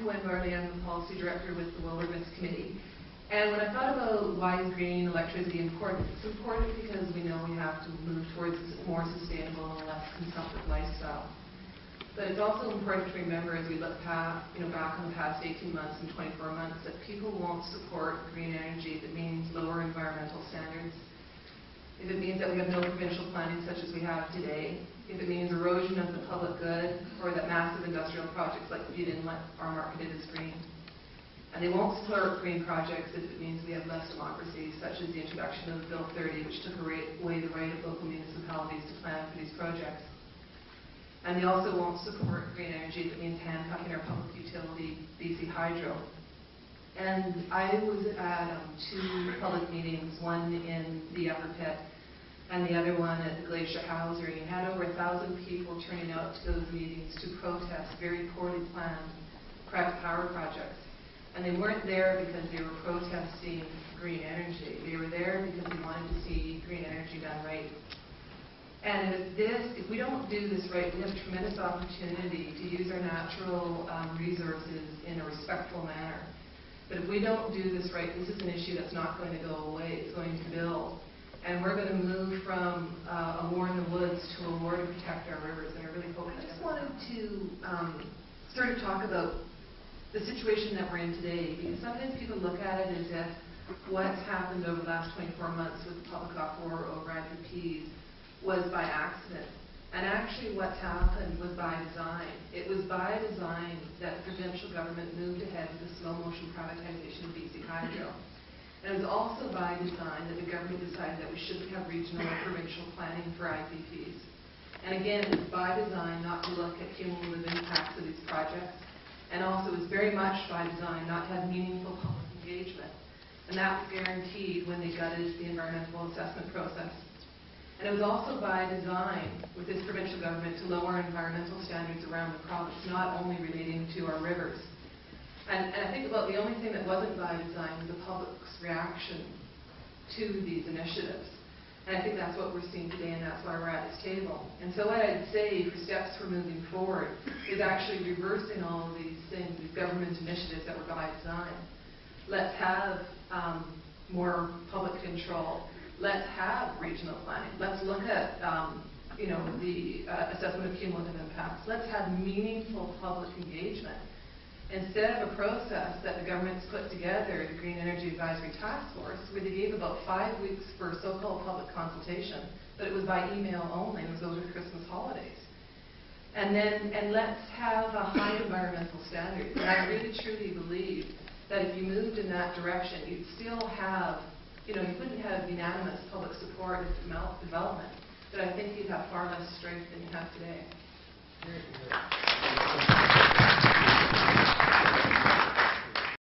Gwen Barlee. I'm the Policy Director with the Wilderness Committee. And when I thought about why is green electricity important, it's important because we know we have to move towards a more sustainable and less consumptive lifestyle. But it's also important to remember as we look back on the past 18 months and 24 months that people won't support green energy if it means lower environmental standards, if it means that we have no provincial planning such as we have today, if it means erosion of the public good, or that massive industrial projects like the Butte Inlet are marketed as green. And they won't support green projects if it means we have less democracy, such as the introduction of Bill 30, which took away the right of local municipalities to plan for these projects. And they also won't support green energy if it means handcuffing our public utility, BC Hydro. And I was at two public meetings, one in the Upper Pit and the other one at the Glacier Housery, and had over 1,000 people turning out to those meetings to protest very poorly planned private power projects. And they weren't there because they were protesting green energy. They were there because they wanted to see green energy done right. And if we don't do this right, we have a tremendous opportunity to use our natural resources in a respectful manner. But if we don't do this right, this is an issue that's not going to go away. It's going to build. And we're going to move from a war in the woods to a war to protect our rivers. And I really hope I just wanted to sort of talk about the situation that we're in today, because sometimes people look at it as if what's happened over the last 24 months with the public uproar over IPPs was by accident. And actually what's happened was by design. It was by design that the provincial government moved ahead with the slow-motion privatization of BC Hydro. And it was also by design that the government decided that we shouldn't have regional or provincial planning for IPPs. And again, it was by design not to look at cumulative impacts of these projects. And also it was very much by design not to have meaningful public engagement. And that was guaranteed when they gutted the environmental assessment process. And it was also by design with this provincial government to lower environmental standards around the province, not only relating to our rivers. And I think about the only thing that wasn't by design was the public's reaction to these initiatives. And I think that's what we're seeing today, and that's why we're at this table. And so what I'd say for steps for moving forward is actually reversing all of these things, these government initiatives that were by design. Let's have more public control. Let's have regional planning. Let's look at the assessment of cumulative impacts. Let's have meaningful public engagement. Instead of a process that the government's put together, the Green Energy Advisory Task Force, where they gave about 5 weeks for so-called public consultation, but it was by email only. It was over the Christmas holidays. And let's have a high environmental standard. And I really truly believe that if you moved in that direction, you'd still have, you wouldn't have unanimous public support of development, but I think you'd have far less strength than you have today.